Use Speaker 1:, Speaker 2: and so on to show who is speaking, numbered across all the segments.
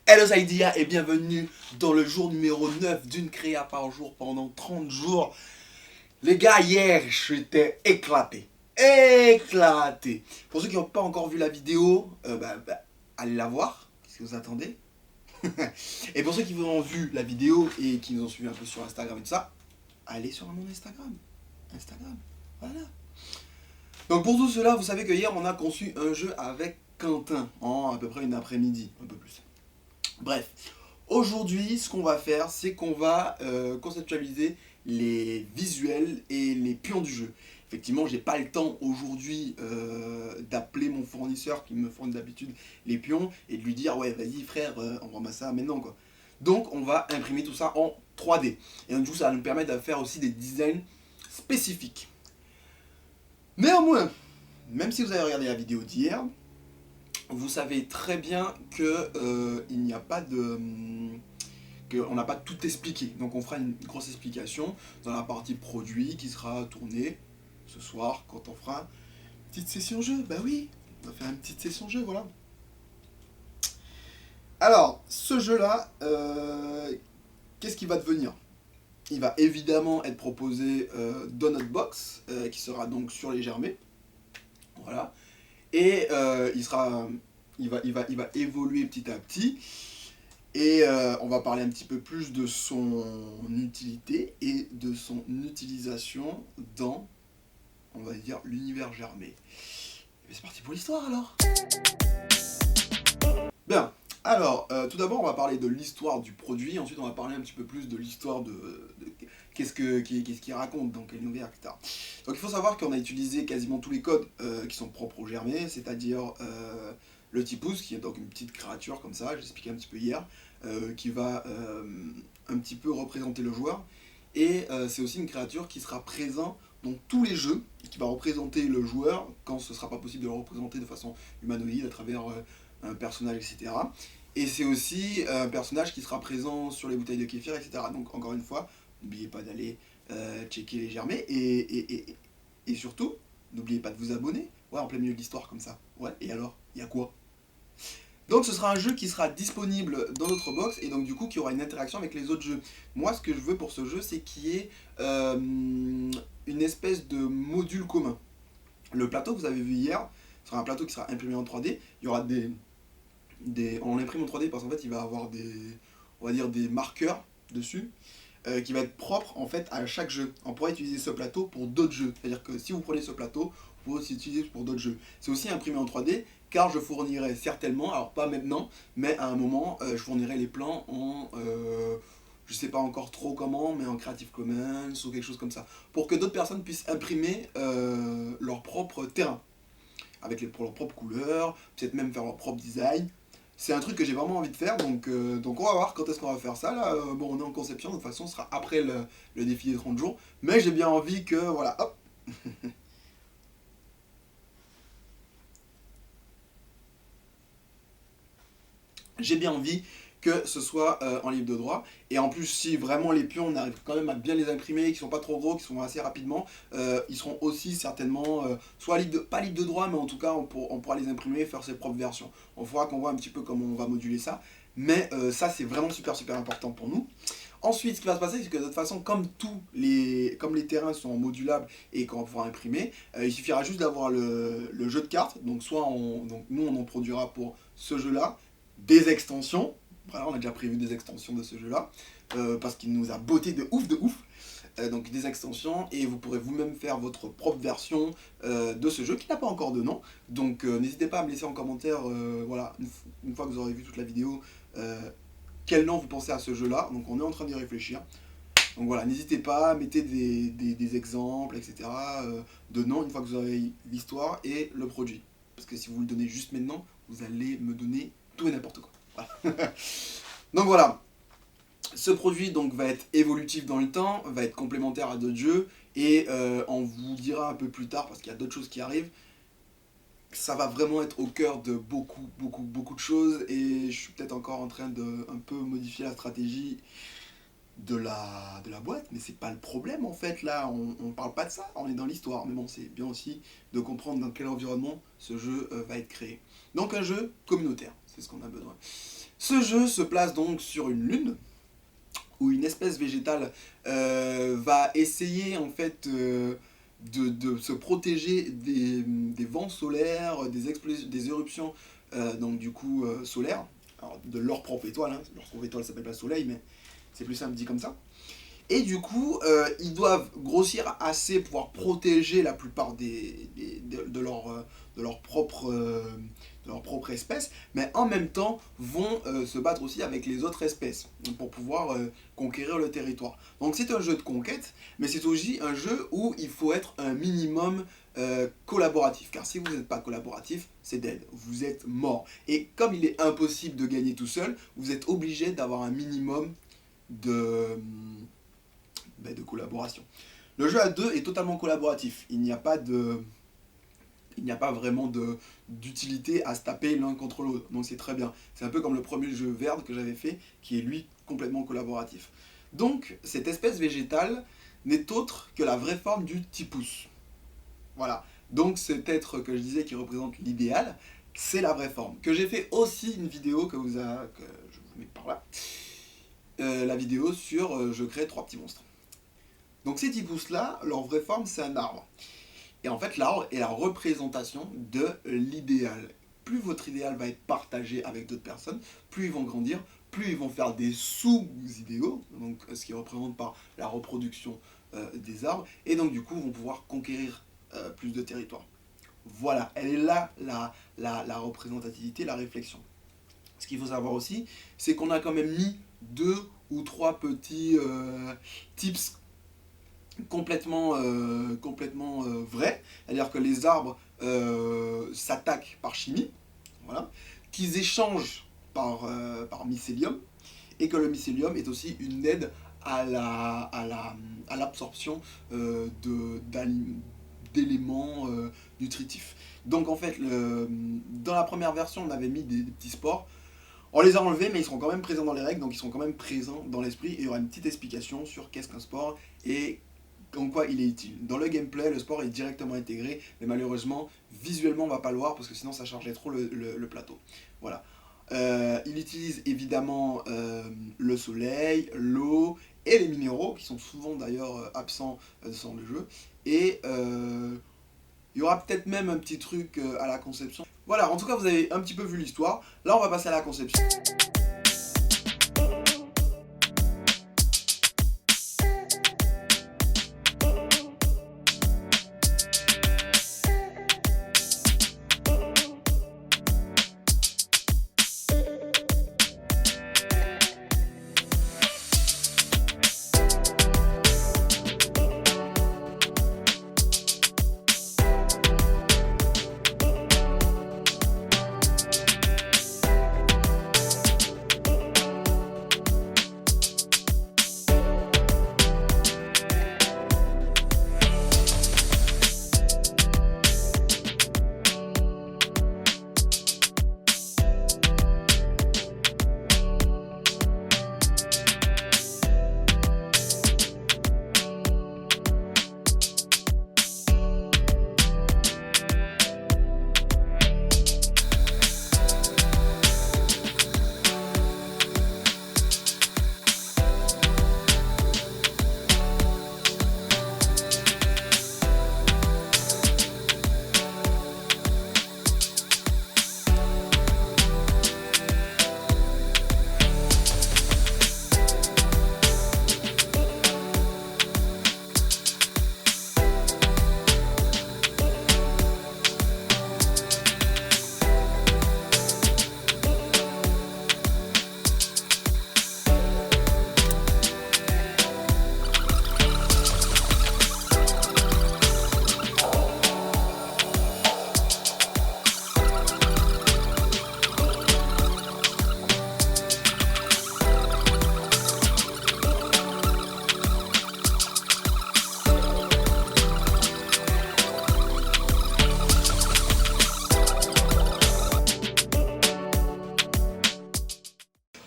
Speaker 1: Hello Zaidia et bienvenue dans le jour numéro 9 d'une créa par jour pendant 30 jours. Les gars, hier, j'étais éclaté. Éclaté. Pour ceux qui n'ont pas encore vu la vidéo, allez la voir. Qu'est-ce que vous attendez? Et pour ceux qui ont vu la vidéo et qui nous ont suivi un peu sur Instagram et tout ça, allez sur mon Instagram. Instagram, voilà. Donc pour tout cela, vous savez que hier, on a conçu un jeu avec Quentin en à peu près une après-midi, un peu plus. Bref, aujourd'hui, ce qu'on va faire, c'est qu'on va conceptualiser les visuels et les pions du jeu. Effectivement, j'ai pas le temps aujourd'hui d'appeler mon fournisseur qui me fournit d'habitude les pions et de lui dire ouais vas-y frère, envoie-moi ça maintenant quoi. Donc on va imprimer tout ça en 3D. Et donc du coup ça va nous permettre de faire aussi des designs spécifiques. Néanmoins, même si vous avez regardé la vidéo d'hier, vous savez très bien que il n'y a pas de qu'on n'a pas tout expliqué. Donc on fera une grosse explication dans la partie produit qui sera tournée ce soir quand on fera une petite session jeu. Bah oui, on va faire une petite session jeu, voilà. Alors, ce jeu-là, qu'est-ce qu'il va devenir? Il va évidemment être proposé dans notre box, qui sera donc sur les germés. Voilà. Et il va évoluer petit à petit. Et on va parler un petit peu plus de son utilité et de son utilisation dans, on va dire, l'univers germé. Et c'est parti pour l'histoire alors. Bien, alors tout d'abord on va parler de l'histoire du produit, ensuite on va parler un petit peu plus de l'histoire de qu'est-ce qu'il raconte, dans quel univers, etc. Donc il faut savoir qu'on a utilisé quasiment tous les codes qui sont propres au germé, c'est-à-dire le tipus, qui est donc une petite créature comme ça, j'expliquais un petit peu hier, qui va un petit peu représenter le joueur. Et c'est aussi une créature qui sera présente dans tous les jeux, et qui va représenter le joueur quand ce ne sera pas possible de le représenter de façon humanoïde à travers un personnage, etc. Et c'est aussi un personnage qui sera présent sur les bouteilles de kéfir, etc. Donc encore une fois, n'oubliez pas d'aller checker les germés et surtout, n'oubliez pas de vous abonner. Ouais, en plein milieu de l'histoire comme ça. Ouais, et alors, il y a quoi? Donc ce sera un jeu qui sera disponible dans notre box et donc du coup qui aura une interaction avec les autres jeux. Moi ce que je veux pour ce jeu c'est qu'il y ait une espèce de module commun. Le plateau que vous avez vu hier sera un plateau qui sera imprimé en 3D. Il y aura on l'imprime en 3D parce qu'en fait il va avoir on va dire des marqueurs dessus qui va être propre en fait à chaque jeu. On pourra utiliser ce plateau pour d'autres jeux. C'est-à-dire que si vous prenez ce plateau, vous pouvez aussi l'utiliser pour d'autres jeux. C'est aussi imprimé en 3D car je fournirai certainement, alors pas maintenant, mais à un moment, je fournirai les plans en, je sais pas encore trop comment, mais en Creative Commons ou quelque chose comme ça, pour que d'autres personnes puissent imprimer leur propre terrain, avec leurs propres couleurs, peut-être même faire leur propre design. C'est un truc que j'ai vraiment envie de faire, donc on va voir quand est-ce qu'on va faire ça. Là, bon, on est en conception, de toute façon, ce sera après le défi des 30 jours, mais j'ai bien envie que, voilà, hop, j'ai bien envie que ce soit en livre de droit. Et en plus, si vraiment les pions, on arrive quand même à bien les imprimer, qui sont pas trop gros, qui sont assez rapidement, ils seront aussi certainement, soit pas livre de droit, mais en tout cas, on pourra les imprimer, faire ses propres versions. On faudra qu'on voit un petit peu comment on va moduler ça. Mais ça, c'est vraiment super super important pour nous. Ensuite, ce qui va se passer, c'est que de toute façon, comme les terrains sont modulables et qu'on va pouvoir imprimer, il suffira juste d'avoir le jeu de cartes. Donc, donc nous, on en produira pour ce jeu-là des extensions. Voilà, on a déjà prévu des extensions de ce jeu-là, parce qu'il nous a botté de ouf, de ouf. Donc des extensions, et vous pourrez vous-même faire votre propre version de ce jeu qui n'a pas encore de nom. Donc n'hésitez pas à me laisser en commentaire, voilà, une fois que vous aurez vu toute la vidéo, quel nom vous pensez à ce jeu-là. Donc on est en train d'y réfléchir. Donc voilà, n'hésitez pas, mettez des exemples, etc. De noms une fois que vous aurez l'histoire et le produit. Parce que si vous le donnez juste maintenant, vous allez me donner tout et n'importe quoi. Voilà. Donc voilà, ce produit donc va être évolutif dans le temps, va être complémentaire à d'autres jeux, et on vous dira un peu plus tard, parce qu'il y a d'autres choses qui arrivent, ça va vraiment être au cœur de beaucoup, beaucoup de choses, et je suis peut-être encore en train de un peu modifier la stratégie. de la boîte, mais c'est pas le problème en fait, là, on parle pas de ça, on est dans l'histoire, mais bon, c'est bien aussi de comprendre dans quel environnement ce jeu va être créé. Donc un jeu communautaire, c'est ce qu'on a besoin. Ce jeu se place donc sur une lune, où une espèce végétale va essayer en fait de se protéger des vents solaires, des éruptions donc du coup solaires, alors, de leur propre étoile, hein. Leur propre étoile s'appelle pas Soleil, mais c'est plus simple dit comme ça. Et du coup, ils doivent grossir assez pour pouvoir protéger la plupart de leur propre espèce, mais en même temps vont se battre aussi avec les autres espèces pour pouvoir conquérir le territoire. Donc c'est un jeu de conquête, mais c'est aussi un jeu où il faut être un minimum collaboratif, car si vous n'êtes pas collaboratif, c'est dead, vous êtes mort. Et comme il est impossible de gagner tout seul, vous êtes obligé d'avoir un minimum de collaboration. Le jeu à deux est totalement collaboratif. Il n'y a pas vraiment d'utilité à se taper l'un contre l'autre. Donc c'est très bien. C'est un peu comme le premier jeu vert que j'avais fait, qui est lui complètement collaboratif. Donc cette espèce végétale n'est autre que la vraie forme du Tipus. Voilà. Donc cet être que je disais qui représente l'idéal, c'est la vraie forme. Que j'ai fait aussi une vidéo que je vous mets par là. La vidéo sur je crée 3 petits monstres. Donc ces Tipus-là, leur vraie forme, c'est un arbre. Et en fait, l'arbre est la représentation de l'idéal. Plus votre idéal va être partagé avec d'autres personnes, plus ils vont grandir, plus ils vont faire des sous-idéaux, donc ce qui représente par la reproduction des arbres, et donc du coup vont pouvoir conquérir plus de territoire. Voilà, elle est là la représentativité, la réflexion. Ce qu'il faut savoir aussi, c'est qu'on a quand même mis 2 ou 3 petits tips complètement vrai, c'est-à-dire que les arbres s'attaquent par chimie, voilà, qu'ils échangent par mycélium, et que le mycélium est aussi une aide à l'absorption d'éléments nutritifs. Donc en fait, dans la première version, on avait mis des petits spores. On les a enlevés, mais ils seront quand même présents dans les règles, donc ils seront quand même présents dans l'esprit, et il y aura une petite explication sur qu'est-ce qu'un spore et en quoi il est utile. Dans le gameplay, le sport est directement intégré, mais malheureusement, visuellement, on va pas le voir, parce que sinon ça chargerait trop le plateau. Voilà. Il utilise évidemment le soleil, l'eau et les minéraux, qui sont souvent d'ailleurs absents dans le jeu, et il y aura peut-être même un petit truc à la conception. Voilà, en tout cas, vous avez un petit peu vu l'histoire. Là, on va passer à la conception.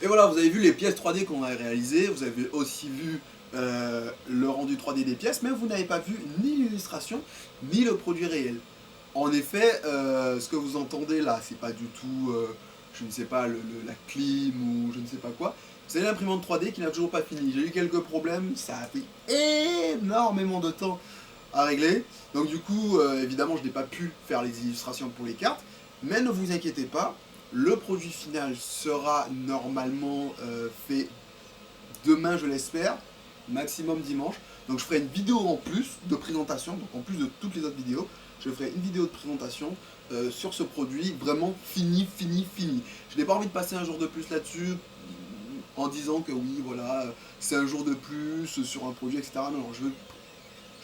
Speaker 1: Et voilà, vous avez vu les pièces 3D qu'on a réalisées, vous avez aussi vu le rendu 3D des pièces, mais vous n'avez pas vu ni l'illustration, ni le produit réel. En effet, ce que vous entendez là, c'est pas du tout, je ne sais pas, la clim ou je ne sais pas quoi. C'est l'imprimante 3D qui n'a toujours pas fini. J'ai eu quelques problèmes, ça a pris énormément de temps à régler. Donc du coup, évidemment, je n'ai pas pu faire les illustrations pour les cartes. Mais ne vous inquiétez pas, le produit final sera normalement fait demain, je l'espère, maximum dimanche. Donc je ferai une vidéo en plus de présentation, donc en plus de toutes les autres vidéos, je ferai une vidéo de présentation sur ce produit, vraiment fini. Je n'ai pas envie de passer un jour de plus là-dessus, en disant que oui, voilà, c'est un jour de plus sur un produit, etc. Non, je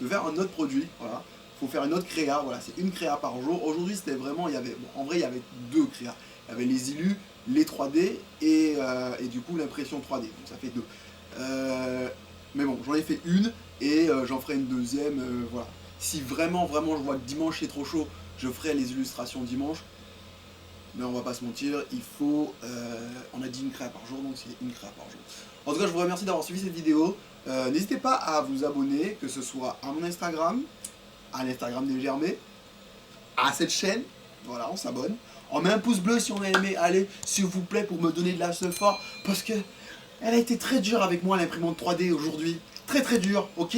Speaker 1: veux faire un autre produit, voilà. Il faut faire une autre créa, voilà, c'est une créa par jour. Aujourd'hui, c'était vraiment, il y avait, bon, en vrai, il y avait deux créas. Il y avait les illus, les 3D et du coup l'impression 3D, donc ça fait deux. Mais bon, j'en ai fait une et j'en ferai une deuxième, voilà. Si vraiment, je vois que dimanche c'est trop chaud, je ferai les illustrations dimanche. Mais on va pas se mentir, il faut, on a dit une créa par jour, donc c'est une créa par jour. En tout cas, je vous remercie d'avoir suivi cette vidéo. N'hésitez pas à vous abonner, que ce soit à mon Instagram, à l'Instagram des Germais, à cette chaîne, voilà, on s'abonne. On met un pouce bleu si on a aimé, allez, s'il vous plaît, pour me donner de la fort, parce que elle a été très dure avec moi, l'imprimante 3D aujourd'hui. Très dure, ok.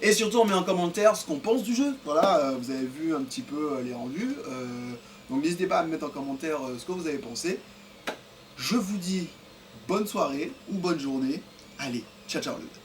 Speaker 1: Et surtout, on met en commentaire ce qu'on pense du jeu. Voilà, vous avez vu un petit peu les rendus. Donc n'hésitez pas à me mettre en commentaire ce que vous avez pensé. Je vous dis bonne soirée ou bonne journée. Allez, ciao les gars.